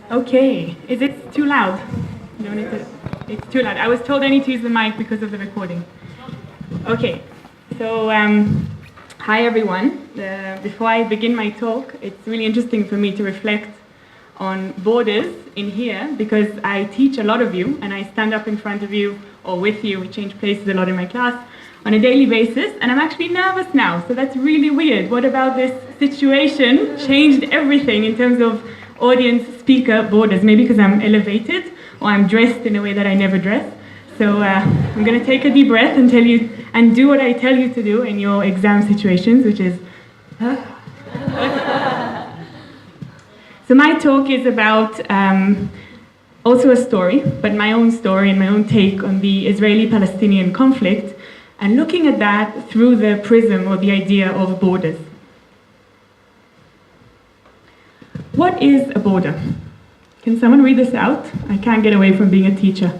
Okay, is it too loud? No need to, it's too loud. I was told I need to use the mic because of the recording. Okay, so hi everyone. Before I begin my talk, it's really interesting for me to reflect on borders in here because I teach a lot of you and I stand up in front of you or with you, we change places a lot in my class on a daily basis, and I'm actually nervous now, so that's really weird. What about this situation changed everything in terms of audience, speaker, borders? Maybe because I'm elevated or I'm dressed in a way that I never dress. So I'm going to take a deep breath and tell you and do what I tell you to do in your exam situations, which is So my talk is about also a story, but my own story and my own take on the Israeli-Palestinian conflict, and looking at that through the prism or the idea of borders. What is a border? Can someone read this out? I can't get away from being a teacher.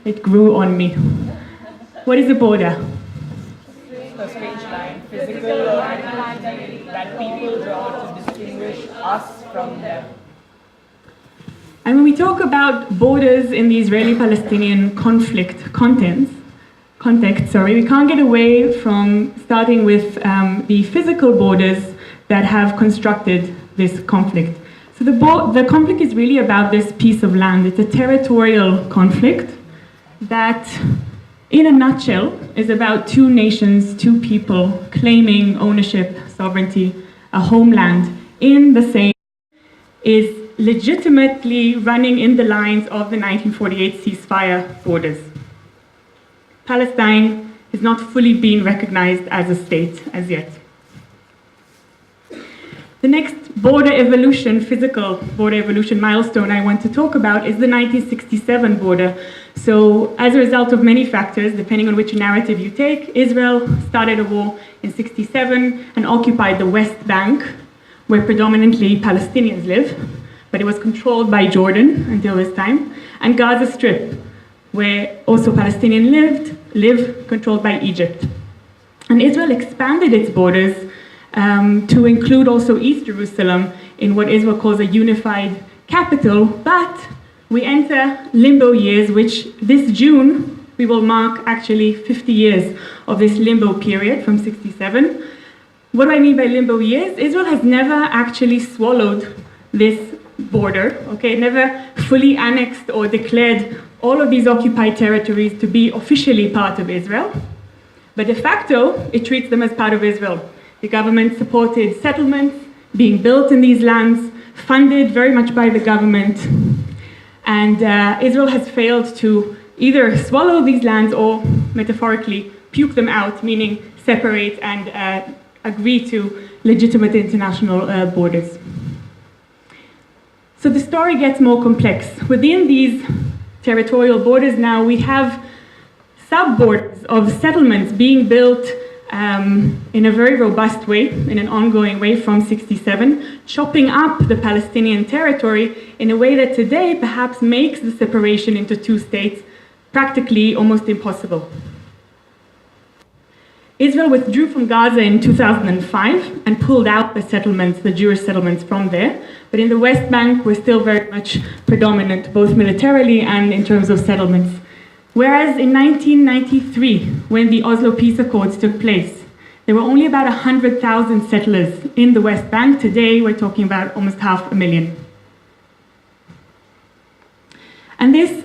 It grew on me. What is a border? A straight line, physical or imaginary, that people draw to distinguish us from them. And when we talk about borders in the Israeli-Palestinian context, we can't get away from starting with the physical borders that have constructed this conflict. So the conflict is really about this piece of land. It's a territorial conflict that, in a nutshell, is about two nations, two people claiming ownership, sovereignty, a homeland in the same, is legitimately running in the lines of the 1948 ceasefire borders. Palestine has not fully been recognized as a state as yet. The next border evolution, physical border evolution milestone I want to talk about is the 1967 border. So as a result of many factors, depending on which narrative you take, Israel started a war in 1967 and occupied the West Bank, where predominantly Palestinians live, but it was controlled by Jordan until this time, and Gaza Strip, where also Palestinians live, controlled by Egypt. And Israel expanded its borders to include also East Jerusalem in what Israel calls a unified capital, but we enter limbo years, which this June we will mark actually 50 years of this limbo period from 1967. What do I mean by limbo years? Israel has never actually swallowed this border, okay? Never fully annexed or declared all of these occupied territories to be officially part of Israel, but de facto it treats them as part of Israel. The government supported settlements being built in these lands, funded very much by the government, and Israel has failed to either swallow these lands or, metaphorically, puke them out, meaning separate and agree to legitimate international borders. So the story gets more complex. Within these territorial borders now, we have sub-borders of settlements being built in a very robust way, in an ongoing way from 1967, chopping up the Palestinian territory in a way that today perhaps makes the separation into two states practically almost impossible. Israel withdrew from Gaza in 2005 and pulled out the settlements, the Jewish settlements from there, but in the West Bank we're still very much predominant, both militarily and in terms of settlements. Whereas in 1993, when the Oslo Peace Accords took place, there were only about 100,000 settlers in the West Bank. Today, we're talking about almost 500,000. And this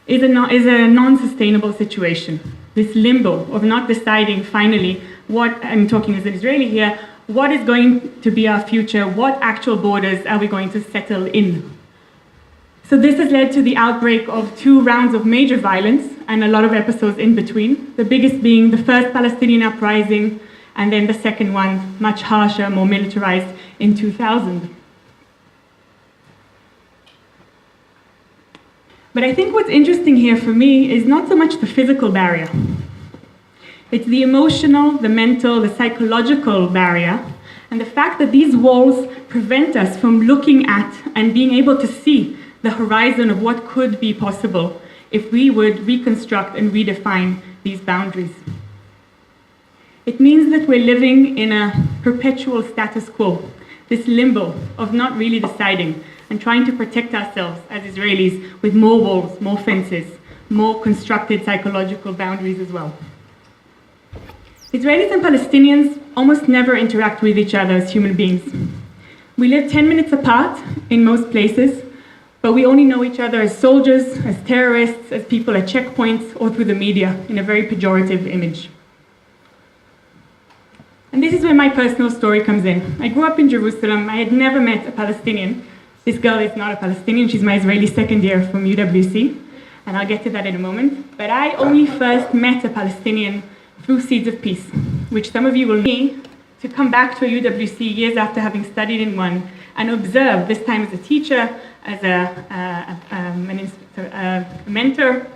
is a non-sustainable situation, this limbo of not deciding finally what, I'm talking as an Israeli here, what is going to be our future? What actual borders are we going to settle in? So this has led to the outbreak of 2 rounds of major violence and a lot of episodes in between, the biggest being the first Palestinian uprising, and then the second one, much harsher, more militarized, in 2000. But I think what's interesting here for me is not so much the physical barrier. It's the emotional, the mental, the psychological barrier, and the fact that these walls prevent us from looking at and being able to see the horizon of what could be possible if we would reconstruct and redefine these boundaries. It means that we're living in a perpetual status quo, this limbo of not really deciding and trying to protect ourselves as Israelis with more walls, more fences, more constructed psychological boundaries as well. Israelis and Palestinians almost never interact with each other as human beings. We live 10 minutes apart in most places, but we only know each other as soldiers, as terrorists, as people at checkpoints, or through the media in a very pejorative image. And this is where my personal story comes in. I grew up in Jerusalem. I had never met a Palestinian. This girl is not a Palestinian. She's my Israeli second year from UWC, and I'll get to that in a moment. But I only first met a Palestinian through Seeds of Peace, which some of you will know, to come back to a UWC years after having studied in one and observe, this time as a teacher, as a mentor,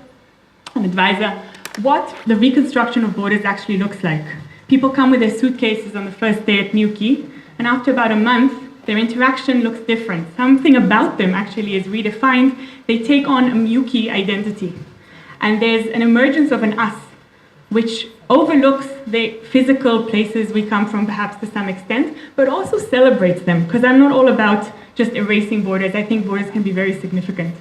an advisor, what the reconstruction of borders actually looks like. People come with their suitcases on the first day at Newquay, and after about a month, their interaction looks different. Something about them actually is redefined. They take on a Newquay identity. And there's an emergence of an us, which overlooks the physical places we come from, perhaps to some extent, but also celebrates them, because I'm not all about just erasing borders. I think borders can be very significant.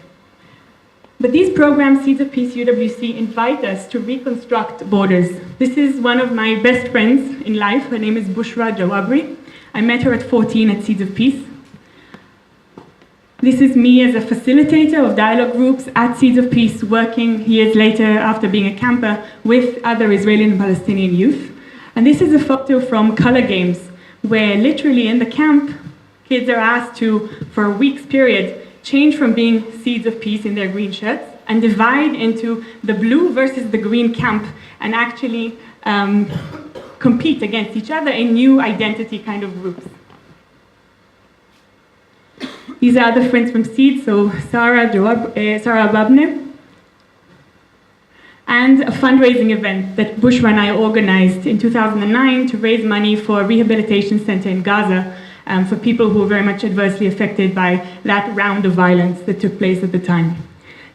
But these programs, Seeds of Peace, UWC, invite us to reconstruct borders. This is one of my best friends in life. Her name is Bushra Jawabri. I met her at 14 at Seeds of Peace. This is me as a facilitator of dialogue groups at Seeds of Peace, working years later after being a camper with other Israeli and Palestinian youth. And this is a photo from Color Games, where literally in the camp, kids are asked to, for a week's period, change from being Seeds of Peace in their green shirts and divide into the blue versus the green camp and actually compete against each other in new identity kind of groups. These are the friends from Seeds, so Sarah Babne, and a fundraising event that Bushra and I organized in 2009 to raise money for a rehabilitation center in Gaza for people who were very much adversely affected by that round of violence that took place at the time.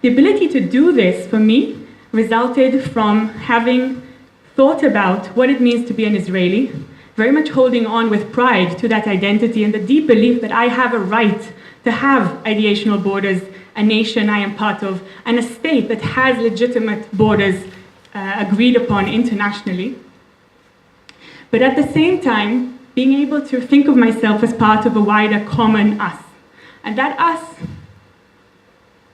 The ability to do this, for me, resulted from having thought about what it means to be an Israeli, very much holding on with pride to that identity and the deep belief that I have a right to have ideational borders, a nation I am part of, and a state that has legitimate borders agreed upon internationally. But at the same time, being able to think of myself as part of a wider common us. And that us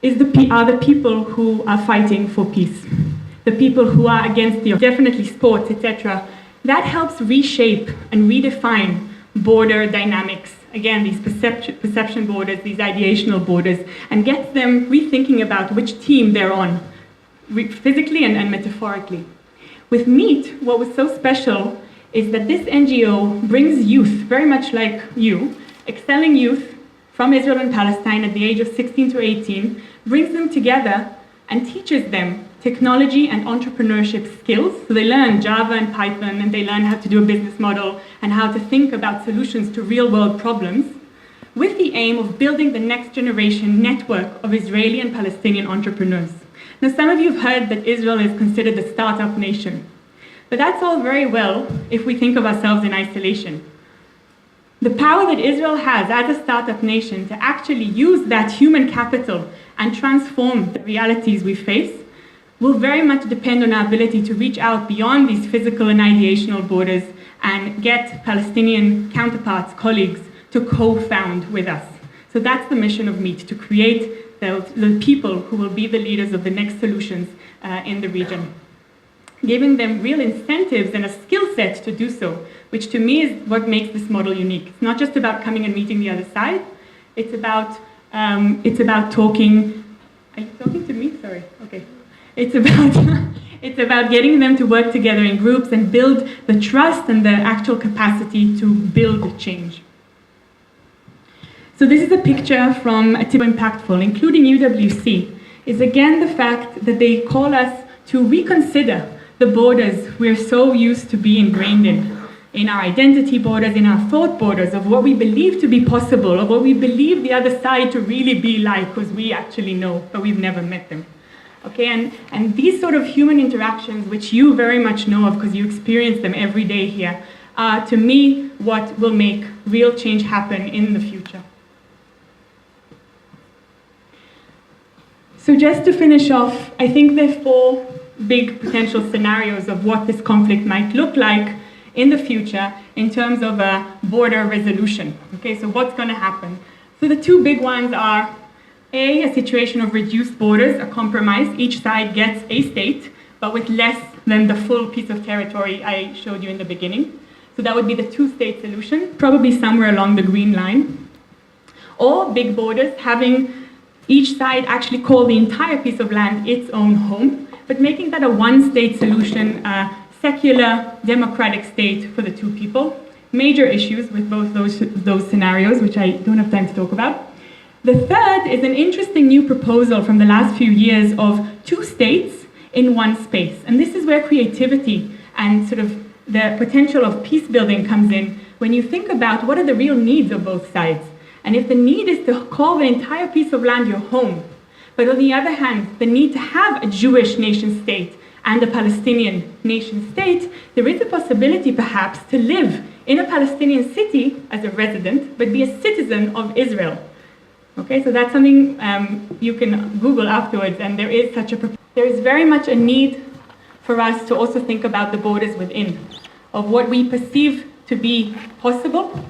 are the people who are fighting for peace, the people who are against definitely sports, etc. That helps reshape and redefine border dynamics. Again, these perception borders, these ideational borders, and gets them rethinking about which team they're on, physically and metaphorically. With MEET, what was so special is that this NGO brings youth, very much like you, excelling youth from Israel and Palestine at the age of 16 to 18, brings them together and teaches them technology and entrepreneurship skills. So they learn Java and Python, and they learn how to do a business model and how to think about solutions to real-world problems, with the aim of building the next generation network of Israeli and Palestinian entrepreneurs. Now, some of you have heard that Israel is considered a startup nation. But that's all very well if we think of ourselves in isolation. The power that Israel has as a startup nation to actually use that human capital and transform the realities we face will very much depend on our ability to reach out beyond these physical and ideational borders and get Palestinian counterparts, colleagues, to co-found with us. So that's the mission of MEET, to create the people who will be the leaders of the next solutions in the region. giving them real incentives and a skill set to do so, which to me is what makes this model unique. It's not just about coming and meeting the other side. It's about talking. Are you talking to me? Sorry. Okay. It's about it's about getting them to work together in groups and build the trust and the actual capacity to build change. So this is a picture from a typical impactful, including UWC, is again the fact that they call us to reconsider the borders we're so used to be ingrained in our identity borders, in our thought borders of what we believe to be possible, of what we believe the other side to really be like, because we actually know, but we've never met them. Okay, and these sort of human interactions, which you very much know of because you experience them every day here, are to me what will make real change happen in the future. So just to finish off, I think there are 4 big potential scenarios of what this conflict might look like in the future in terms of a border resolution. Okay, so what's going to happen? So the 2 big ones are a situation of reduced borders, a compromise. Each side gets a state, but with less than the full piece of territory I showed you in the beginning. So that would be the 2-state solution, probably somewhere along the green line. Or big borders, having each side actually call the entire piece of land its own home, but making that a 1-state solution, a secular democratic state for the 2 people. Major issues with both those scenarios, which I don't have time to talk about. The third is an interesting new proposal from the last few years of 2 states in 1 space. And this is where creativity and sort of the potential of peace building comes in when you think about what are the real needs of both sides. And if the need is to call the entire piece of land your home, but on the other hand, the need to have a Jewish nation state and a Palestinian nation state, there is a possibility perhaps to live in a Palestinian city as a resident, but be a citizen of Israel. Okay, so that's something you can Google afterwards, and there is very much a need for us to also think about the borders within, of what we perceive to be possible,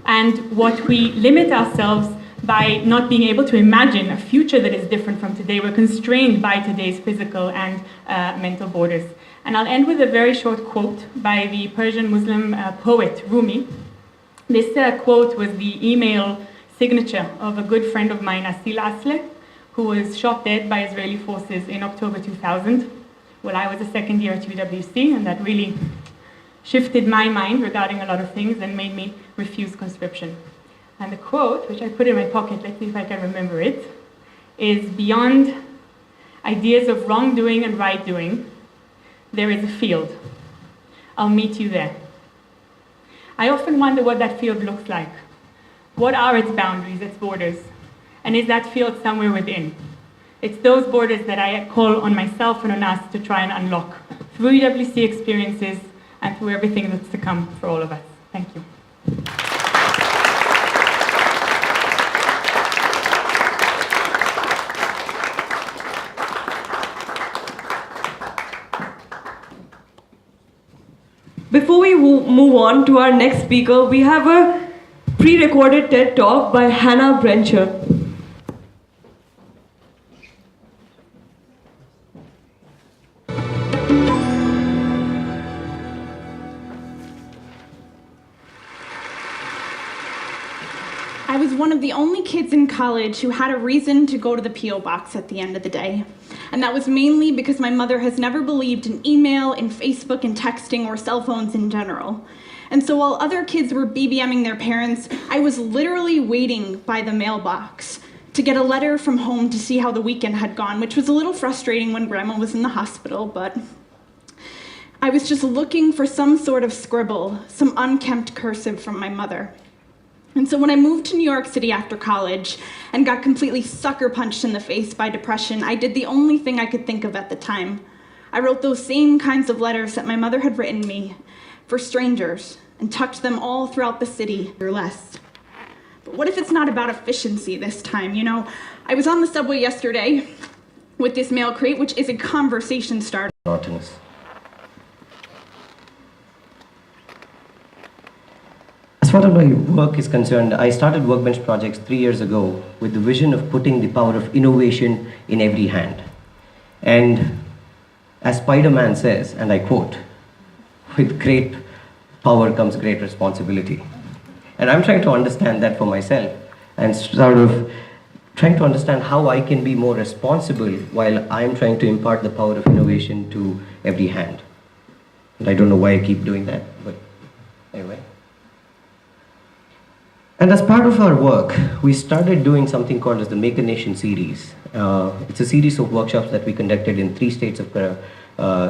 and what we limit ourselves by not being able to imagine a future that is different from today. We're constrained by today's physical and mental borders. And I'll end with a very short quote by the Persian Muslim poet Rumi. This quote was the email signature of a good friend of mine, Asil Asle, who was shot dead by Israeli forces in October 2000. Well, I was a second year at UWC, and that really shifted my mind regarding a lot of things and made me refuse conscription. And the quote, which I put in my pocket, let's see if I can remember it, is beyond ideas of wrongdoing and right doing, there is a field. I'll meet you there. I often wonder what that field looks like. What are its boundaries, its borders? And is that field somewhere within? It's those borders that I call on myself and on us to try and unlock through UWC experiences and through everything that's to come for all of us. Thank you. Before we move on to our next speaker, we have a pre-recorded TED Talk by Hannah Brencher. I was one of the only kids in college who had a reason to go to the P.O. box at the end of the day. And that was mainly because my mother has never believed in email, in Facebook, and texting, or cell phones in general. And so while other kids were BBMing their parents, I was literally waiting by the mailbox to get a letter from home to see how the weekend had gone, which was a little frustrating when Grandma was in the hospital, but I was just looking for some sort of scribble, some unkempt cursive from my mother. And so when I moved to New York City after college and got completely sucker punched in the face by depression, I did the only thing I could think of at the time. I wrote those same kinds of letters that my mother had written me for strangers and tucked them all throughout the city or less. But what if it's not about efficiency this time? You know, I was on the subway yesterday with this mail crate, which is a conversation starter. Monotonous. As far as my work is concerned, I started Workbench projects 3 years ago with the vision of putting the power of innovation in every hand. And As Spider-Man says, and I quote, with great power comes great responsibility. And I'm trying to understand that for myself and sort of trying to understand how I can be more responsible while I'm trying to impart the power of innovation to every hand. And I don't know why I keep doing that, but anyway. And as part of our work, we started doing something called as the Make a Nation series. It's a series of workshops that we conducted in 3 states of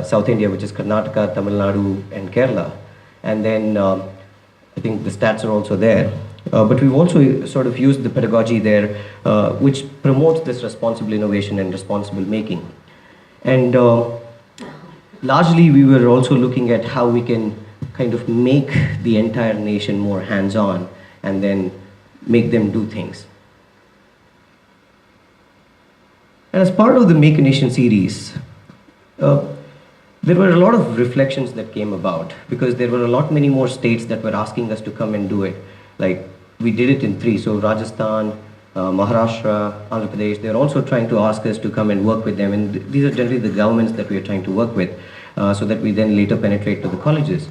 South India, which is Karnataka, Tamil Nadu, and Kerala. And then I think the stats are also there. But we've also sort of used the pedagogy there, which promotes this responsible innovation and responsible making. And largely, we were also looking at how we can kind of make the entire nation more hands-on and then make them do things. And as part of the Make a Nation series, there were a lot of reflections that came about because there were a lot many more states that were asking us to come and do it. Like we did it in 3, so Rajasthan, Maharashtra, Andhra Pradesh, they're also trying to ask us to come and work with them, and these are generally the governments that we are trying to work with so that we then later penetrate to the colleges.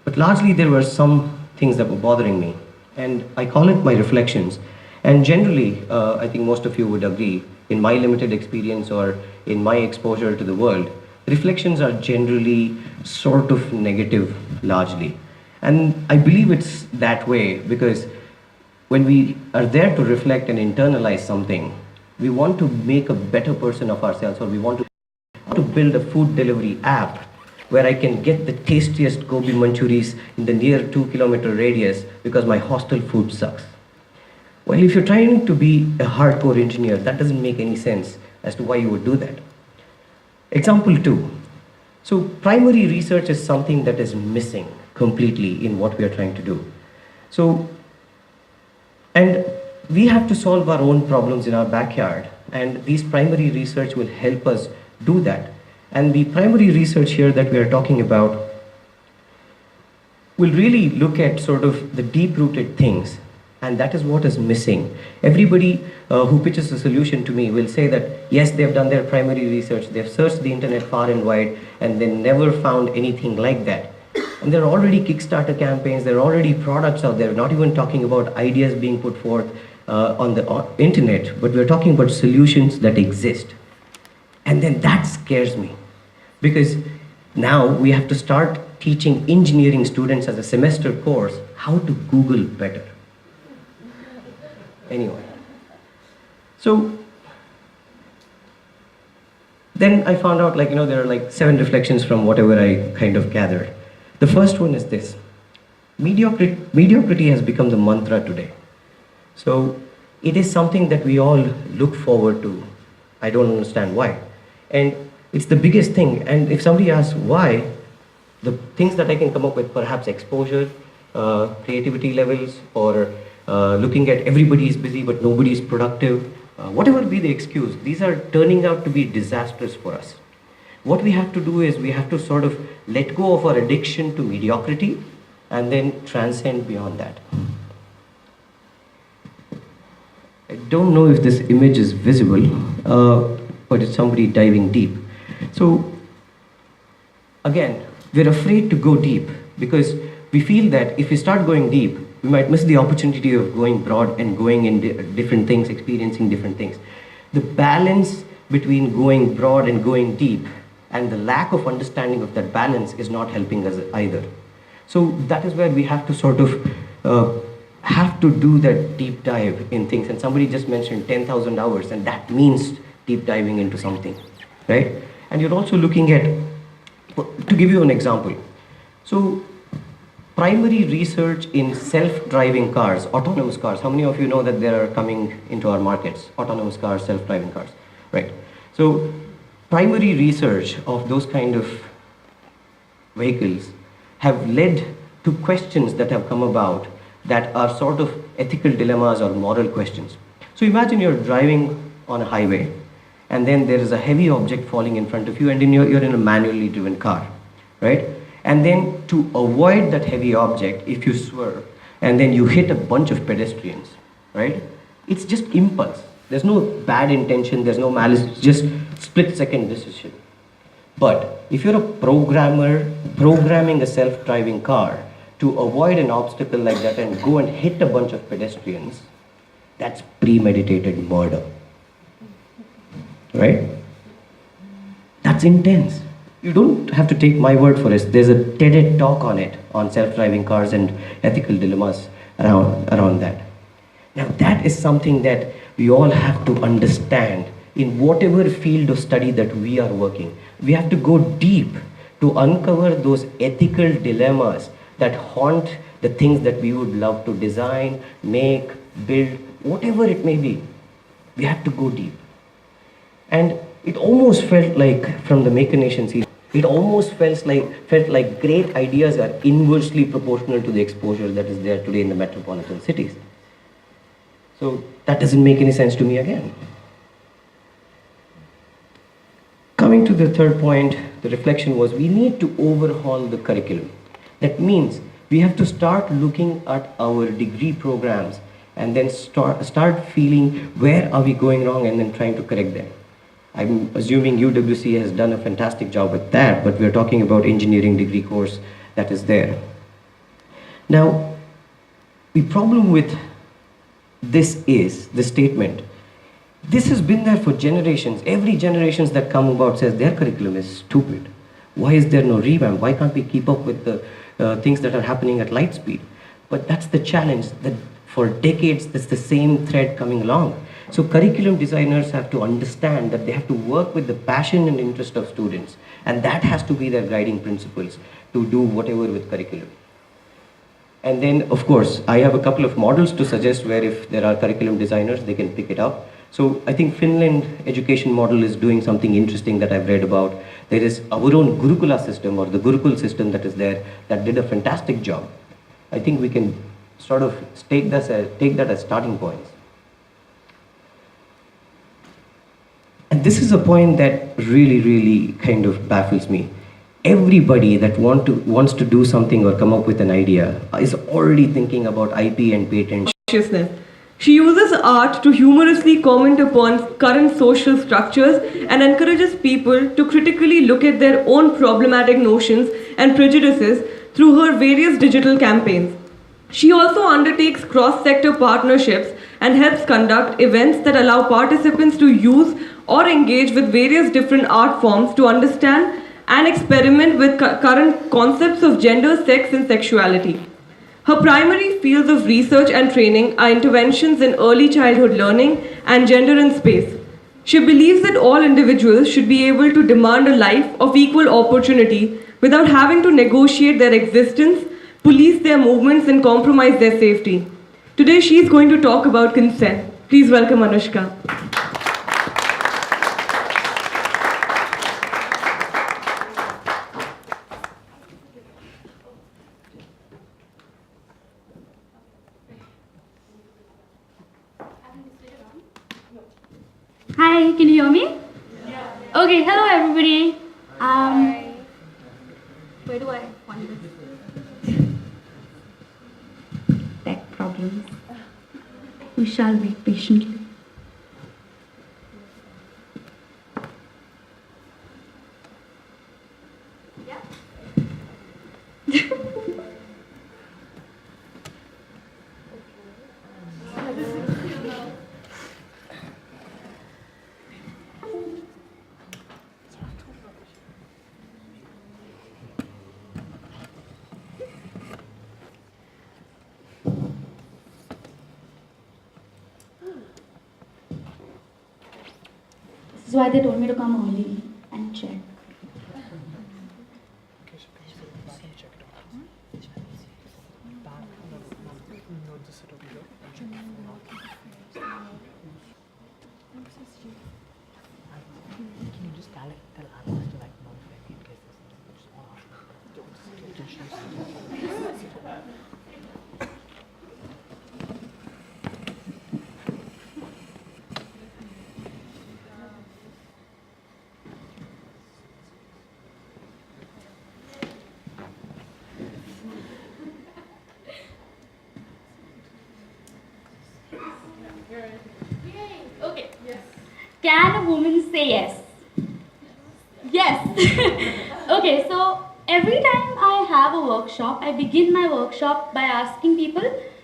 But largely there were some things that were bothering me, and I call it my reflections. And generally, I think most of you would agree, in my limited experience or in my exposure to the world, reflections are generally sort of negative largely. And I believe it's that way because when we are there to reflect and internalize something, we want to make a better person of ourselves, or we want to build a food delivery app where I can get the tastiest gobi manchuris in the near 2-kilometer radius because my hostel food sucks. Well, if you're trying to be a hardcore engineer, that doesn't make any sense as to why you would do that. Example 2. So primary research is something that is missing completely in what we are trying to do. So, and we have to solve our own problems in our backyard, and these primary research will help us do that. And the primary research here that we are talking about will really look at sort of the deep-rooted things, and that is what is missing. Everybody who pitches a solution to me will say that, yes, they've done their primary research, they've searched the internet far and wide, and they never found anything like that. And there are already Kickstarter campaigns, there are already products out there, not even talking about ideas being put forth on the internet, but we're talking about solutions that exist. And then that scares me, because now we have to start teaching engineering students as a semester course how to Google better. Anyway, so then I found out, there are like 7 reflections from whatever I kind of gathered. The first one is this: mediocrity has become the mantra today. So it is something that we all look forward to. I don't understand why. And it's the biggest thing. And if somebody asks why, the things that I can come up with, perhaps exposure, creativity levels, or looking at everybody is busy but nobody is productive, whatever be the excuse, these are turning out to be disastrous for us. What we have to do is we have to sort of let go of our addiction to mediocrity and then transcend beyond that. I don't know if this image is visible, but it's somebody diving deep. So again, we're afraid to go deep because we feel that if we start going deep, we might miss the opportunity of going broad and going in different things, experiencing different things. The balance between going broad and going deep and the lack of understanding of that balance is not helping us either. So that is where we have to sort of have to do that deep dive in things. And somebody just mentioned 10,000 hours, and that means deep diving into something, right? And you're also looking at, to give you an example, so primary research in self-driving cars, autonomous cars. How many of you know that they are coming into our markets? Autonomous cars, self-driving cars, right? So primary research of those kind of vehicles have led to questions that have come about that are sort of ethical dilemmas or moral questions. So imagine you're driving on a highway, and then there is a heavy object falling in front of you, and then you're in a manually driven car, right? And then to avoid that heavy object, if you swerve, and then you hit a bunch of pedestrians, right? It's just impulse. There's no bad intention, there's no malice, it's just split-second decision. But if you're a programmer programming a self-driving car to avoid an obstacle like that and go and hit a bunch of pedestrians, that's premeditated murder. Right? That's intense. You don't have to take my word for it. There's a TED talk on it, on self-driving cars and ethical dilemmas around that. Now that is something that we all have to understand in whatever field of study that we are working. We have to go deep to uncover those ethical dilemmas that haunt the things that we would love to design, make, build, whatever it may be. We have to go deep. And it almost felt like, from the Make a Nation series, it almost felt like great ideas are inversely proportional to the exposure that is there today in the metropolitan cities. So that doesn't make any sense to me again. Coming to the third point, the reflection was we need to overhaul the curriculum. That means we have to start looking at our degree programs and then start feeling where are we going wrong and then trying to correct them. I'm assuming UWC has done a fantastic job with that, but we're talking about engineering degree course that is there. Now, the problem with this is the statement. This has been there for generations. Every generations that come about says their curriculum is stupid. Why is there no revamp? Why can't we keep up with the things that are happening at light speed? But that's the challenge, that for decades that's the same thread coming along. So curriculum designers have to understand that they have to work with the passion and interest of students, and that has to be their guiding principles to do whatever with curriculum. And then, of course, I have a couple of models to suggest where if there are curriculum designers, they can pick it up. So I think Finland education model is doing something interesting that I've read about. There is our own Gurukula system, or the Gurukul system that is there, that did a fantastic job. I think we can sort of take that as starting points. And this is a point that really kind of baffles me. Everybody that wants to do something or come up with an idea is already thinking about IP and patent. Consciousness. She uses art to humorously comment upon current social structures and encourages people to critically look at their own problematic notions and prejudices through her various digital campaigns. She also undertakes cross-sector partnerships and helps conduct events that allow participants to use or engage with various different art forms to understand and experiment with current concepts of gender, sex, and sexuality. Her primary fields of research and training are interventions in early childhood learning and gender in space. She believes that all individuals should be able to demand a life of equal opportunity without having to negotiate their existence, police their movements, and compromise their safety. Today she is going to talk about consent. Please welcome Anushka. Hi, can you hear me? Yeah. Okay, hello everybody. Where do I want this? Tech problems. We shall wait patiently. Yeah. This is why they told me to come early and check. Okay. Yes. Can a woman say yes? Yes. Okay, so every time I have a workshop, I begin my workshop by asking people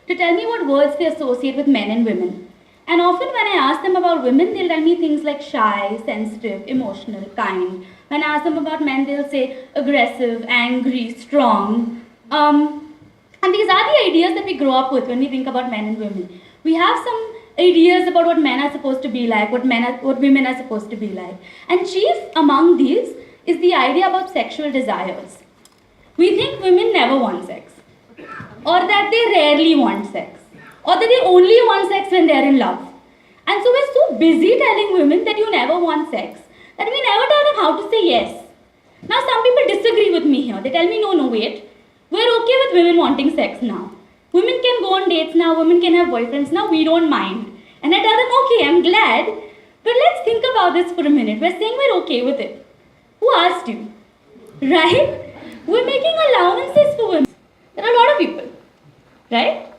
to tell me what words they associate with men and women. And often when I ask them about women, they'll tell me things like shy, sensitive, emotional, kind. When I ask them about men, they'll say aggressive, angry, strong. And these are the ideas that we grow up with when we think about men and women. We have some ideas about what men are supposed to be like, what women are supposed to be like. And chief among these is the idea about sexual desires. We think women never want sex, or that they rarely want sex, or that they only want sex when they're in love. And so we're so busy telling women that you never want sex, that we never tell them how to say yes. Now some people disagree with me here. They tell me, no, wait, we're okay with women wanting sex now. Women can go on dates now, women can have boyfriends now, we don't mind. And I tell them, okay, I'm glad, but let's think about this for a minute. We're saying we're okay with it. Who asked you? Right? We're making allowances for women. There are a lot of people. Right?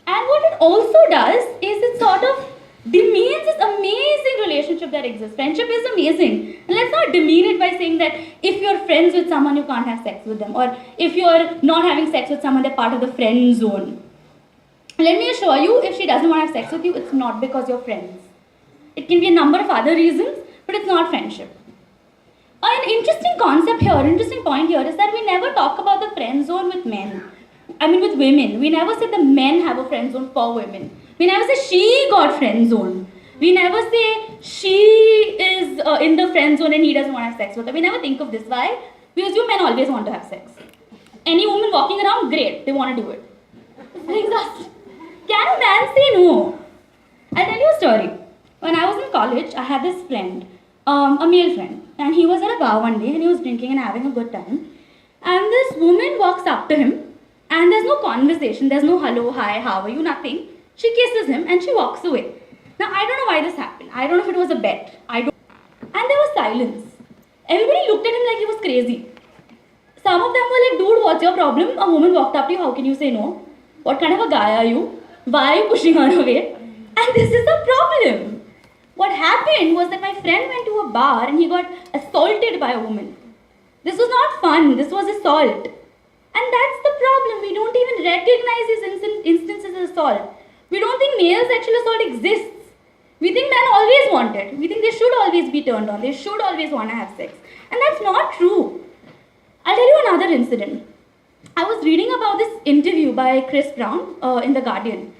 And what it also does is it sort of demeans this amazing relationship that exists. Friendship is amazing. And let's not demean it by saying that if you're friends with someone, you can't have sex with them. Or if you're not having sex with someone, they're part of the friend zone. Let me assure you, if she doesn't want to have sex with you, it's not because you're friends. It can be a number of other reasons, but it's not friendship. An interesting concept here, interesting point here is that we never talk about the friend zone with men. With women. We never say the men have a friend zone for women. We never say she got friend zone. We never say she is in the friend zone and he doesn't want to have sex with her. We never think of this. Why? We assume men always want to have sex. Any woman walking around, great, they want to do it. Brings us. Can a man say no? I'll tell you a story. When I was in college, I had this friend, a male friend, and he was at a bar one day and he was drinking and having a good time. And this woman walks up to him and there's no conversation, there's no hello, hi, how are you, nothing. She kisses him and she walks away. Now, I don't know why this happened. I don't know if it was a bet. And there was silence. Everybody looked at him like he was crazy. Some of them were like, dude, what's your problem? A woman walked up to you, how can you say no? What kind of a guy are you? Why are you pushing her away? And this is the problem. What happened was that my friend went to a bar and he got assaulted by a woman. This was not fun, this was assault. And that's the problem. We don't even recognize these instances as assault. We don't think male sexual assault exists. We think men always want it. We think they should always be turned on. They should always want to have sex. And that's not true. I'll tell you another incident. I was reading about this interview by Chris Brown in The Guardian.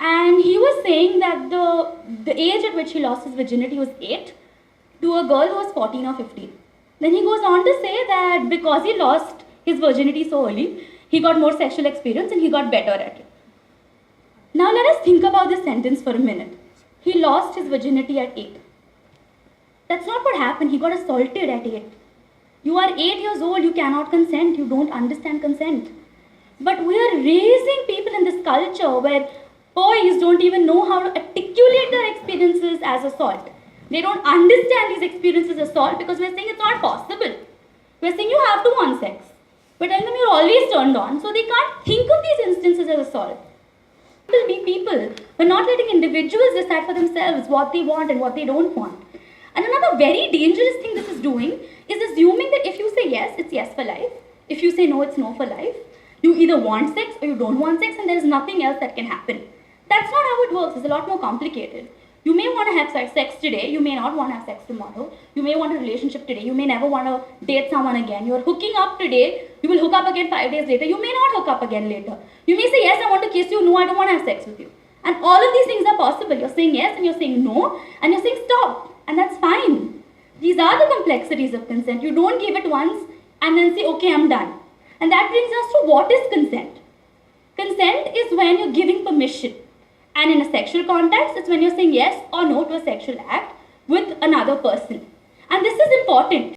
And he was saying that the age at which he lost his virginity was 8 to a girl who was 14 or 15. Then he goes on to say that because he lost his virginity so early, he got more sexual experience and he got better at it. Now let us think about this sentence for a minute. He lost his virginity at 8. That's not what happened. He got assaulted at 8. You are 8 years old, you cannot consent, you don't understand consent. But we are raising people in this culture where boys don't even know how to articulate their experiences as assault. They don't understand these experiences as assault because we're saying it's not possible. We're saying you have to want sex. We're telling them you're always turned on, so they can't think of these instances as assault. People be people. We're not letting individuals decide for themselves what they want and what they don't want. And another very dangerous thing this is doing is assuming that if you say yes, it's yes for life. If you say no, it's no for life. You either want sex or you don't want sex and there's nothing else that can happen. That's not how it works. It's a lot more complicated. You may want to have sex today, you may not want to have sex tomorrow. You may want a relationship today, you may never want to date someone again. You're hooking up today, you will hook up again 5 days later. You may not hook up again later. You may say, yes, I want to kiss you, no, I don't want to have sex with you. And all of these things are possible. You're saying yes and you're saying no and you're saying stop. And that's fine. These are the complexities of consent. You don't give it once and then say, okay, I'm done. And that brings us to what is consent. Consent is when you're giving permission. And in a sexual context, it's when you're saying yes or no to a sexual act with another person. And this is important.